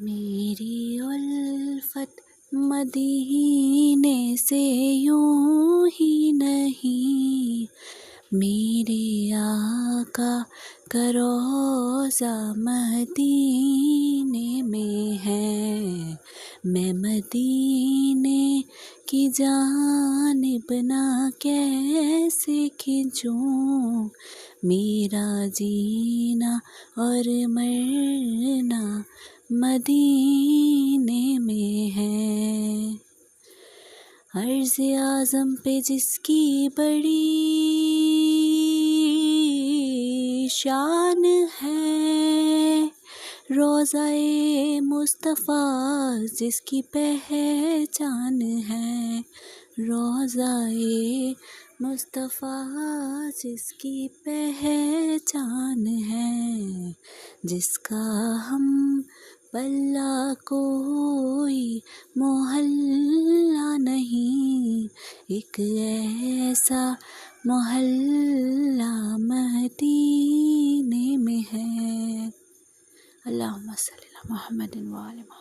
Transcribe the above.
میری الفت مدینے سے یوں ہی نہیں، میرے آقا کا روضہ مدینے میں ہے، میں مدینے کی جانب نہ کیسے کھنچوں، میرا جینا اور مرنا مدینے میں ہے۔ عرض اعظم پہ جس کی بڑی شان ہے، روضہ مصطفیٰ جس کی پہچان ہے، روضہ مصطفیٰ جس کی پہچان ہے، جس کا ہم پلہ کوئی محلہ نہیں، ایک ایسا محلہ مدینے میں ہے۔ اللہم صلی علی محمد و آل محمد۔